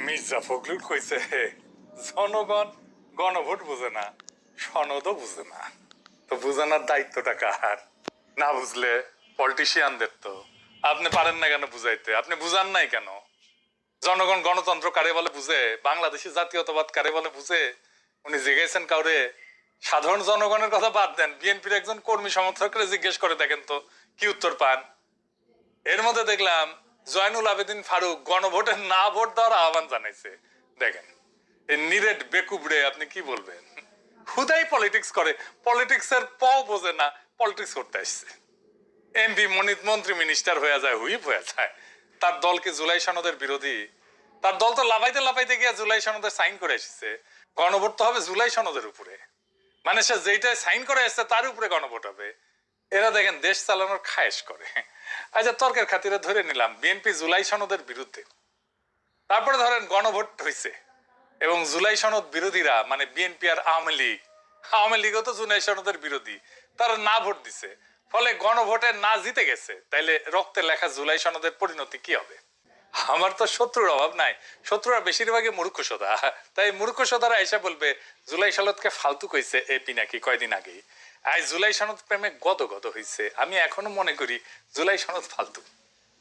মির্জা ফখরুল কইছে জনগণ গণভোট বুঝে না, সনদও বুঝে না। তো বুঝানোর দায়িত্বটা কার? না বুঝলে পলিটিশিয়ানদের। তো আপনি পারেন না কেন বুঝাইতে? আপনি বুঝান নাই কেন? জনগণ গণতন্ত্র কারে বলে বুঝে, বাংলাদেশি জাতীয়তাবাদ কারে বলে বুঝে? উনি জিজ্ঞেসেন কাউরে? সাধারণ জনগণের কথা বাদ দেন, বিএনপির একজন কর্মী সমর্থকরে জিজ্ঞেস করে দেখেন তো কি উত্তর পান। এর মধ্যে দেখলাম জয়নুল আবেদিন ফারুক গণভোটে না ভোট দেওয়ার আহ্বান জানাইছে। দেখেন এই নিরেট বেকুবড়ে আপনি কি বলবেন? হুদাই পলিটিক্স করে, পলিটিক্স এর পও বোঝে না, পলিটিক্স করতে আসছে। এমপি মন্ত্রী মিনিস্টার হয়ে যায়, হুইপ হয়ে যায়। তার দলকে জুলাই সনদের বিরোধী? তার দল তো লাফাইতে লাফাইতে গিয়ে জুলাই সনদে সাইন করে এসেছে। গণভোট তো হবে জুলাই সনদের উপরে, মানে সে যেইটাই সাইন করে এসছে তার উপরে গণভোট হবে। এরা দেখেন দেশ চালানোর খায়েশ করে। আচ্ছা তর্কের খাতিরে ধরে নিলাম বিএনপি জুলাই সনদের বিরুদ্ধে, তারপরে ধরেন গণভোট হয়েছে এবং জুলাই সনদ বিরোধীরা মানে বিএনপি আর আওয়ামী লীগও তো জুলাই সনদের বিরোধী, তারা না ভোট দিছে, ফলে গণভোটে না জিতে গেছে। তাইলে রক্তে লেখা জুলাই সনদের পরিণতি কি হবে? আমার তো শত্রুর অভাব নাই, শত্রুরা বেশিরভাগই মূর্খসোদা। তাই মূর্খসোদারা এসে বলবে জুলাই সনদকে ফালতু কইছে এপি নাকি কয়দিন আগেই। আজ জুলাই সনদ প্রেমে গদ গদ হইছে। আমি এখনো মনে করি জুলাই সনদ ফালতু।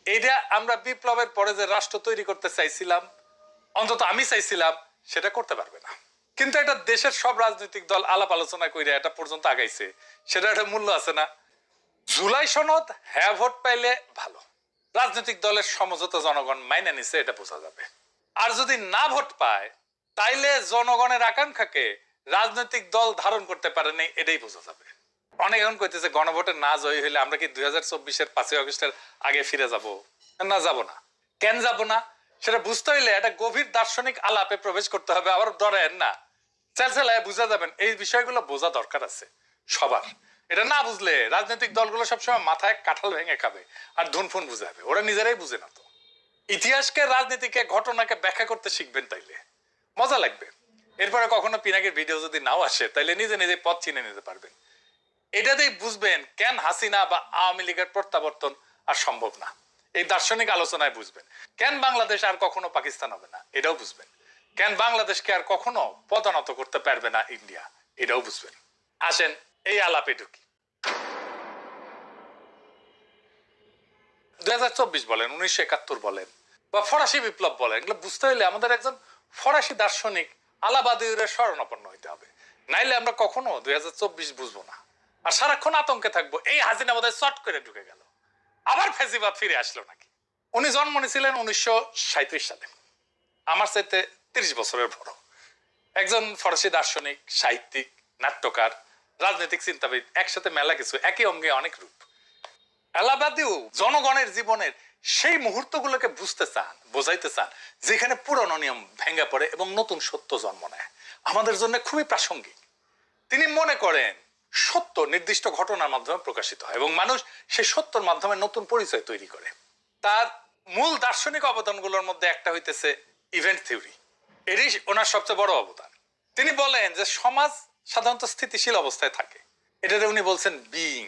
এইটা আমরা বিপ্লবের পরে যে রাষ্ট্র তৈরি করতে চাইছিলাম, অন্তত আমি চাইছিলাম, সেটা করতে পারবে না। কিন্তু এটা দেশের সব রাজনৈতিক দল আলাপ আলোচনা করে এটা পর্যন্ত আগাইছে, সেটা একটা মূল্য আছে না? জুলাই সনদ হ্যাঁ ভোট পাইলে ভালো, রাজনৈতিক দলের সমঝোতা জনগণ মাইনে নিছে, এটা বোঝা যাবে। আর যদি না ভোট পায় তাইলে জনগণের আকাঙ্ক্ষাকে রাজনৈতিক দল ধারণ করতে পারেনি, এটাই বোঝা যাবে। অনেক এখন কইতেছে গণভোটে না জয়ী হইলে আমরা কি 2024-এর 5ই আগস্টের আগে ফিরে যাব? না, যাব না। কেন যাব না সেটা বুঝতে হইলে একটা গভীর দার্শনিক আলাপে প্রবেশ করতে হবে। আবার ডরেন না, চেলচেলায় বুঝা যাবেন। এই বিষয়গুলো বোঝা দরকার আছে সবার। এটা না বুঝলে রাজনৈতিক দলগুলো সবসময় মাথায় কাঁঠাল ভেঙে খাবে আর ধুনফুন বুঝাবে, ওরা নিজেরাই বুঝে না। তো ইতিহাসকে, রাজনীতিকে, ঘটনাকে ব্যাখ্যা করতে শিখবেন, তাইলে মজা লাগবে। এরপরে কখনো পিনাকির ভিডিও যদি নাও আসে তাইলে নিজে নিজে পথ চিনে নিতে পারবেন। এটাতেই বুঝবেন কেন হাসিনা বা আওয়ামী লীগের প্রত্যাবর্তন আর সম্ভব না। এই দার্শনিক আলোচনায় বুঝবেন কেন বাংলাদেশ আর কখনো পাকিস্তান হবে না, এটাও বুঝবেন। কেন বাংলাদেশকে আর কখনো পদানত করতে পারবে না ইন্ডিয়া, এটাও বুঝবেন। আসেন এই আলাপে ঢুকি। 2024 বলেন, 1971 বলেন, বা ফরাসি বিপ্লব বলেন, এগুলো বুঝতে হলে আমাদের একজন ফরাসি দার্শনিক আলাবাদীর শরণাপন্ন হইতে হবে, নাইলে আমরা কখনো 2024 বুঝবো না। আর সারাক্ষণ আতঙ্কে থাকবো এই হাসিনা বোধহয় চট করে ঢুকে গেল, আবার ফেসিবাদ ফিরে আসলো নাকি। উনি জন্ম নিয়েছিলেন 1937 সালে, আমার চাইতে 30 বছরের বড়। একজন ফরাসি দার্শনিক, সাহিত্যিক, নাট্যকার, রাজনৈতিক চিন্তাবিদ, একসাথে মেলা কিছু, একই অঙ্গে অনেক রূপ। এলাবাদিও জনগণের জীবনের সেই মুহূর্তগুলোকে বুঝতে চান, বোঝাইতে চান যেখানে পুরনো নিয়ম ভেঙে পড়ে এবং নতুন সত্য জন্ম নেয়। আমাদের জন্য খুবই প্রাসঙ্গিক। তিনি মনে করেন সত্য নির্দিষ্ট ঘটনার মাধ্যমে প্রকাশিত হয় এবং মানুষ সেই সত্যর মাধ্যমে নতুন পরিচয় তৈরি করে। তার মূল দার্শনিক অবদানগুলোর মধ্যে একটা হইতেছে ইভেন্ট থিওরি। এরই ওনার সবচেয়ে বড় অবদান। তিনি বলেন যে সমাজ সাধারণত স্থিতিশীল অবস্থায় থাকে, এটাতে উনি বলছেন বিইং।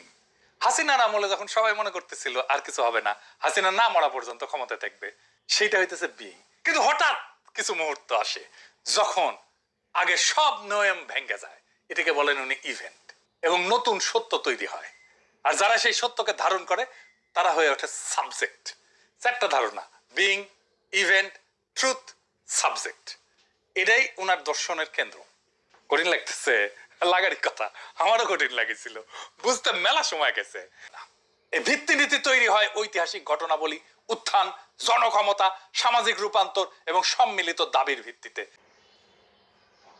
হাসিনার আমলে যখন সবাই মনে করতেছিল আর কিছু হবে না, হাসিনা না মরা পর্যন্ত ক্ষমতায় থাকবে, সেইটা হইতেছে বিইং। কিন্তু হঠাৎ কিছু মুহূর্ত আসে যখন আগে সব নিয়ম ভেঙে যায়, এটাকে বলেন উনি ইভেন্ট, এবং নতুন সত্য তৈরি হয়। আর যারা সেই সত্যকে ধারণ করে তারা হয়ে ওঠে সাবজেক্ট। চারটা ধারণা: বিইং, ইভেন্ট, ট্রুথ, সাবজেক্ট। এটাই ওনার দর্শনের কেন্দ্র। কঠিন লাগতেছে? লাগারই কথা, আমারও কঠিন লাগেছিল, বুঝতে মেলা সময় গেছে। এই ভিত্তি নীতি তৈরি হয় ঐতিহাসিক ঘটনাবলী, উত্থান, জনক্ষমতা, সামাজিক রূপান্তর এবং সম্মিলিত দাবির ভিত্তিতে।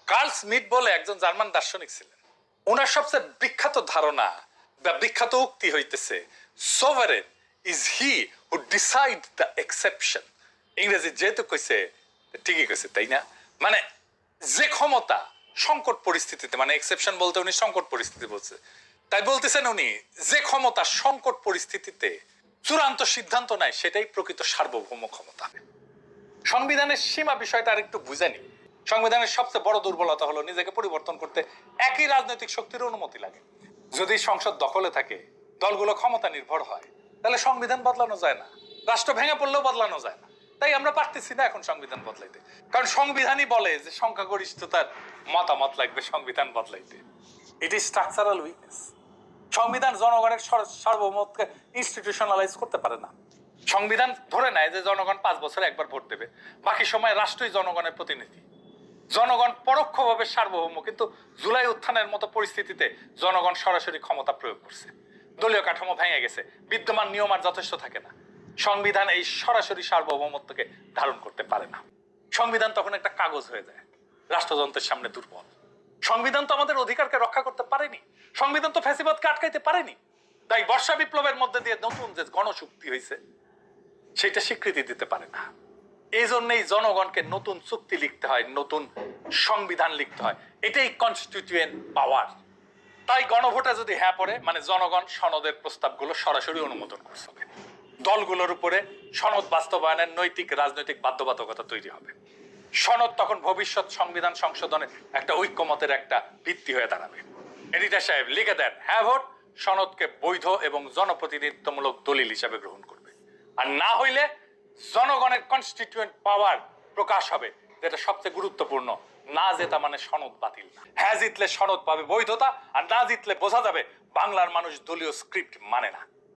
কার্ল স্মিথ বলে একজন জার্মান দার্শনিক ছিলেন। ওনার সবচেয়ে বিখ্যাত ধারণা বা বিখ্যাত উক্তি হইতেছে sovereign is he who decide the exception. ইংরেজি যেহেতু কইছে ঠিকই কইছে, তাই না? মানে যে ক্ষমতা সংকট পরিস্থিতিতে, মানে এক্সেপশন বলতে উনি সংকট পরিস্থিতি বলছে, তাই বলতেছেন উনি যে ক্ষমতা সংকট পরিস্থিতিতে চূড়ান্ত সিদ্ধান্ত নেয় সেটাই প্রকৃত সার্বভৌম ক্ষমতা। সংবিধানের সীমা বিষয়টা আর একটু বুঝে নি। সংবিধানের সবচেয়ে বড় দুর্বলতা হলো নিজেকে পরিবর্তন করতে একই রাজনৈতিক শক্তির অনুমতি লাগে। যদি সংসদ দখলে থাকে, দলগুলো ক্ষমতা নির্ভর হয়, তাহলে সংবিধান বদলানো যায় না, রাষ্ট্র ভেঙে পড়লেও বদলানো যায় না। তাই আমরা পারতেছি না এখন সংবিধান বদলাইতে, কারণ সংবিধানই বলে যে সংখ্যাগরিষ্ঠতার মতামত লাগবে সংবিধান বদলাইতে। এটি স্ট্রাকচারাল উইকনেস। সংবিধান জনগণের সার্বভৌমত্বকে ইনস্টিটিউশনালাইজ করতে পারে না। সংবিধান ধরে নেয় যে জনগণ 5 বছরে একবার ভোট দেবে, বাকি সময় রাষ্ট্রই জনগণের প্রতিনিধি। জনগণ পরোক্ষভাবে সার্বভৌম, কিন্তু জুলাই উত্থানের মতো পরিস্থিতিতে জনগণ সরাসরি ক্ষমতা প্রয়োগ করছে। দলীয় কাঠামো ভেঙে গেছে, বিদ্যমান নিয়ম আর যথেষ্ট থাকে না। সংবিধান এই সরাসরি সার্বভৌমত্বকে ধারণ করতে পারে না। সংবিধান তখন একটা কাগজ হয়ে যায়, রাষ্ট্রযন্ত্রের সামনে দুর্বল। সংবিধান তো আমাদের অধিকারকে রক্ষা করতে পারেনি, সংবিধান তো ফ্যাসিবাদকে আটকাইতে পারেনি। তাই বর্ষা বিপ্লবের মধ্যে দিয়ে নতুন যে গণশক্তি হয়েছে সেটা স্বীকৃতি দিতে পারে না। এই জন্যই জনগণকে নতুন চুক্তি লিখতে হয়, নতুন সংবিধান লিখতে হয়। এটাই কনস্টিটিউয়েন্ট পাওয়ার। তাই গণভোটে যদি হ্যাঁ পড়ে, মানে জনগণ সনদের প্রস্তাবগুলো সরাসরি অনুমোদন করছে, দলগুলোর উপরে সনদ বাস্তবায়নের নৈতিক রাজনৈতিক বাধ্যবাধকতা তৈরি হবে। সনদ তখন ভবিষ্যৎ সংবিধান সংশোধনের একটা ঐক্যমতের একটা ভিত্তি হয়ে দাঁড়াবে। এডিটর সাহেব লিখে দেন, হ্যাঁ ভোট সনদকে বৈধ এবং জনপ্রতিনিধিত্বমূলক দলিল হিসাবে গ্রহণ করবে, আর না হইলে জনগণের কনস্টিটিউয়েন্ট পাওয়ার প্রকাশ হবে, যেটা সবচেয়ে গুরুত্বপূর্ণ। না জেতা মানে সনদ বাতিল না। হ্যাঁ জিতলে সনদ পাবে বৈধতা, আর না জিতলে বোঝা যাবে বাংলার মানুষ দলীয় স্ক্রিপ্ট মানে না।